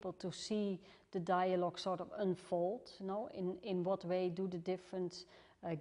people to see the dialogue sort of unfold, you know, in what way do the different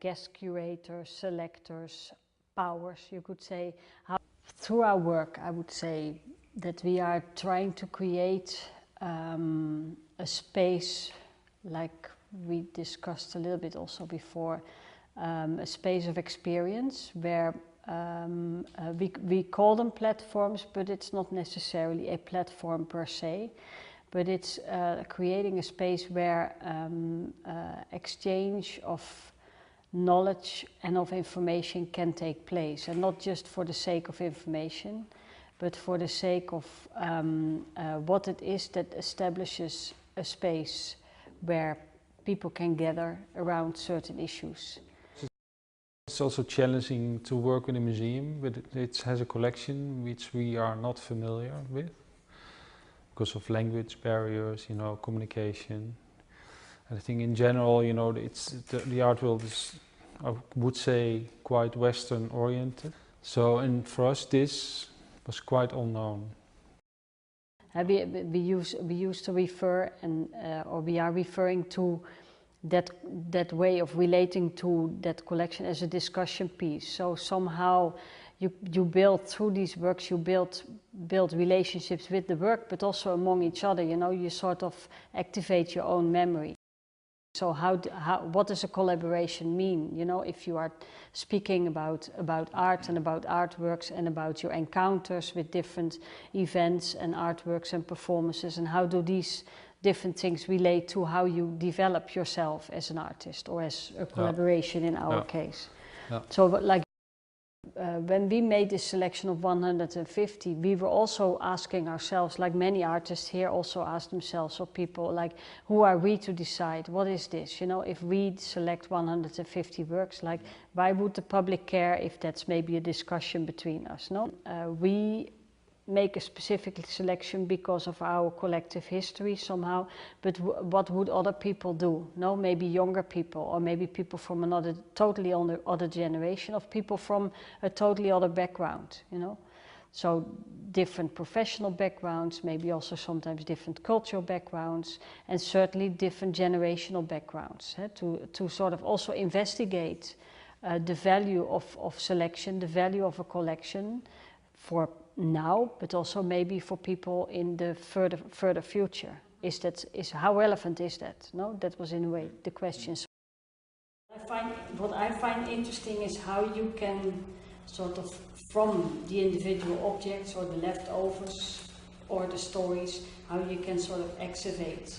guest curators, selectors, powers, you could say, how through our work, I would say that we are trying to create a space, like we discussed a little bit also before, a space of experience where we call them platforms, but it's not necessarily a platform per se, but it's creating a space where exchange of knowledge and of information can take place, and not just for the sake of information, but for the sake of what it is that establishes a space where people can gather around certain issues. It's also challenging to work in a museum, but it has a collection which we are not familiar with because of language barriers, you know, communication. And I think in general, you know, the art world is, I would say, quite Western oriented. So, and for us this was quite unknown. We used to refer, or we are referring to that way of relating to that collection as a discussion piece. So somehow you build through these works, you build relationships with the work, but also among each other. You know, you sort of activate your own memory. So what does a collaboration mean? You know, if you are speaking about art and about artworks and about your encounters with different events and artworks and performances, and how do these different things relate to how you develop yourself as an artist or as a collaboration in our case. So like when we made this selection of 150, we were also asking ourselves, like many artists here also ask themselves, or people, like, who are we to decide what is this? You know, if we select 150 works, like, why would the public care if that's maybe a discussion between us? No, we make a specific selection because of our collective history somehow, but what would other people do? No, maybe younger people, or maybe people from another totally other generation, of people from a totally other background, you know. So different professional backgrounds, maybe also sometimes different cultural backgrounds, and certainly different generational backgrounds, to sort of also investigate the value of selection, the value of a collection for now, but also maybe for people in the further future. How relevant is that? No, that was in a way the question. So what I find interesting is how you can sort of, from the individual objects or the leftovers or the stories, how you can sort of excavate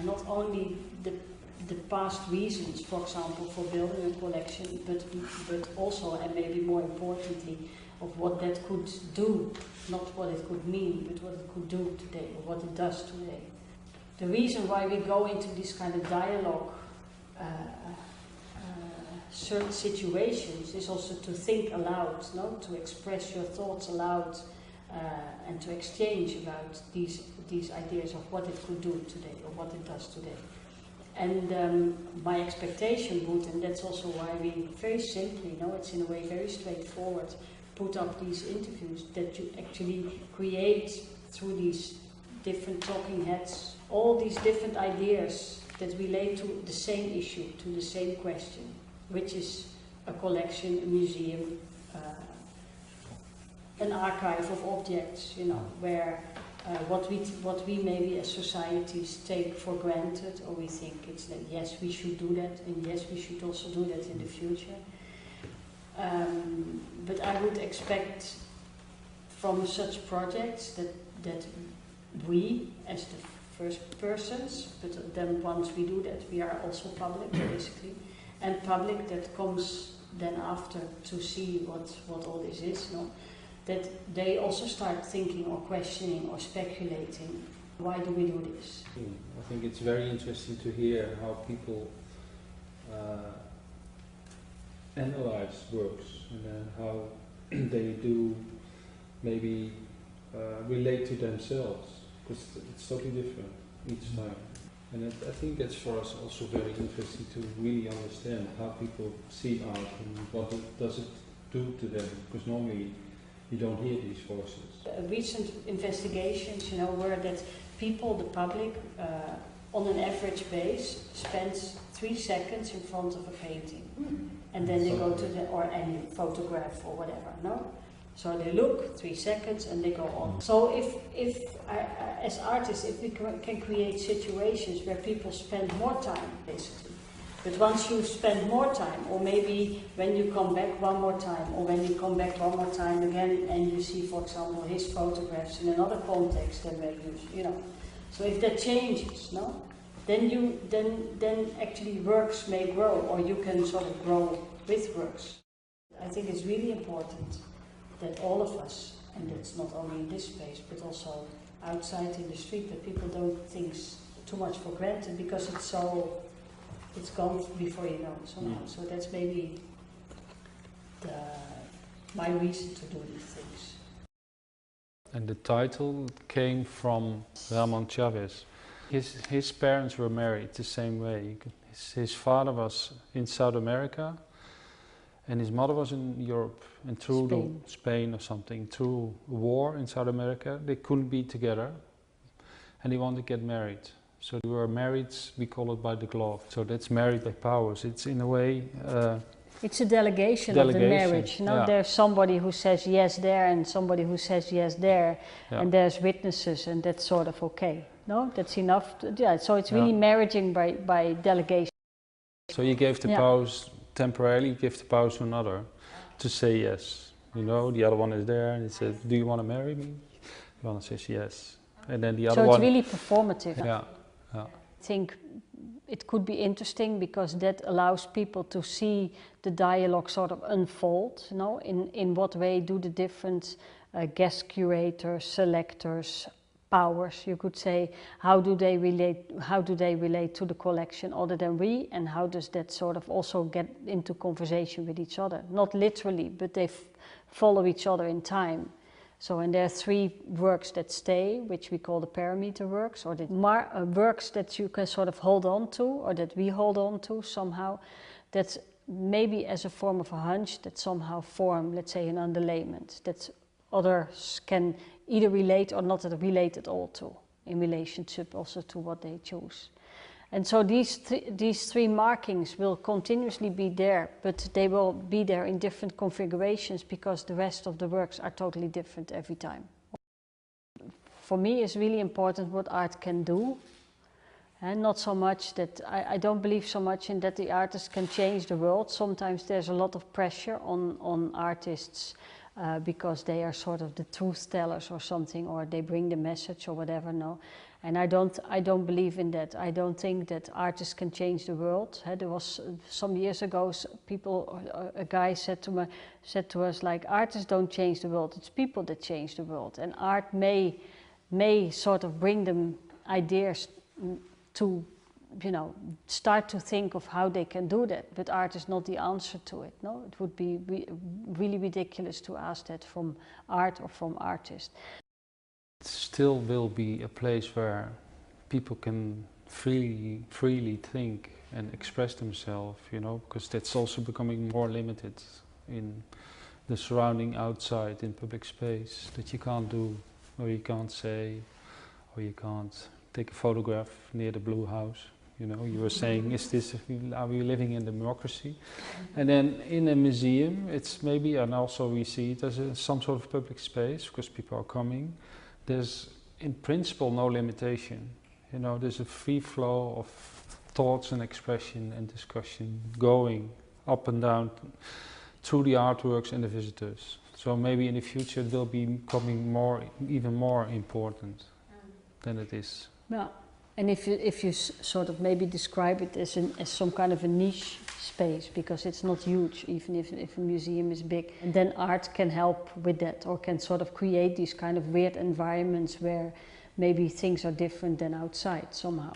not only the past reasons, for example, for building a collection, but also, and maybe more importantly, of what that could do, not what it could mean, but what it could do today, or what it does today. The reason why we go into this kind of dialogue, certain situations, is also to think aloud, no? To express your thoughts aloud, and to exchange about these ideas of what it could do today, or what it does today. And my expectation would, and that's also why we very simply, no, it's in a way very straightforward, put up these interviews, that you actually create through these different talking heads all these different ideas that relate to the same issue, to the same question, which is a collection, a museum, an archive of objects, you know, where what we maybe as societies take for granted, or we think it's that yes, we should do that, and yes, we should also do that in the future. But I would expect from such projects that we, as the first persons, but then once we do that, we are also public, basically, and public that comes then after to see what all this is, no? That they also start thinking or questioning or speculating, why do we do this? I think it's very interesting to hear how people analyze works, and how they do maybe relate to themselves, because it's totally different each time. And I think that's for us also very interesting to really understand how people see art and what does it do to them, because normally you don't hear these voices. Recent investigations, you know, were that people, the public, on an average base, spends 3 seconds in front of a painting. And then they go to the, or any photograph or whatever, no? So they look, 3 seconds, and they go on. So if as artists, if we can create situations where people spend more time, basically. But once you spend more time, or maybe when you come back one more time, or when you come back one more time again, and you see, for example, his photographs in another context than where you know. So if that changes, no, then actually works may grow, or you can sort of grow with works. I think it's really important that all of us, and that's not only in this space, but also outside in the street, that people don't think too much for granted, because it's gone before you know it somehow. So that's maybe my reason to do these things. And the title came from Ramon Chavez. His parents were married the same way. His father was in South America, and his mother was in Europe. And through Spain or something, through a war in South America, they couldn't be together, and they wanted to get married. So they were married, we call it by the glove. So that's married by powers. It's in a way... it's a delegation of the marriage. You know, there's somebody who says yes there and somebody who says yes there, and there's witnesses, and that's sort of okay. No, that's enough. So it's really marrying by delegation. So you gave the powers temporarily, you give the powers to another to say yes. You know, the other one is there and he says, "Do you want to marry me?" The one says yes, and then the other one. So it's really performative. Yeah. I think it could be interesting because that allows people to see the dialogue sort of unfold. You know, in what way do the different guest curators, selectors, powers, you could say, how do they relate to the collection other than we, and how does that sort of also get into conversation with each other? Not literally, but they follow each other in time. So, and there are 3 works that stay, which we call the parameter works, or the works that you can sort of hold on to, or that we hold on to somehow, that's maybe as a form of a hunch that somehow form, let's say, an underlayment that others can either relate or not relate at all to, in relationship also to what they choose. And so these 3 markings will continuously be there, but they will be there in different configurations because the rest of the works are totally different every time. For me, it's really important what art can do, and not so much that, I don't believe so much in that the artist can change the world. Sometimes there's a lot of pressure on artists because they are sort of the truth tellers or something, or they bring the message or whatever, no. And I don't believe in that. I don't think that artists can change the world. There was some years ago, a guy said to us, like, artists don't change the world, it's people that change the world. And art may sort of bring them ideas to, you know, start to think of how they can do that, but art is not the answer to it. No, it would be really ridiculous to ask that from art or from artists. It still will be a place where people can freely think and express themselves, you know, because that's also becoming more limited in the surrounding outside in public space, that you can't do, or you can't say, or you can't take a photograph near the Blue House. You know, you were saying, are we living in democracy? And then in a museum, it's maybe, and also we see it as some sort of public space, because people are coming. There's, in principle, no limitation. You know, there's a free flow of thoughts and expression and discussion going up and down through the artworks and the visitors. So maybe in the future it will be becoming even more important than it is. Yeah. And if you sort of maybe describe it as some kind of a niche space, because it's not huge, even if a museum is big, and then art can help with that, or can sort of create these kind of weird environments where maybe things are different than outside somehow.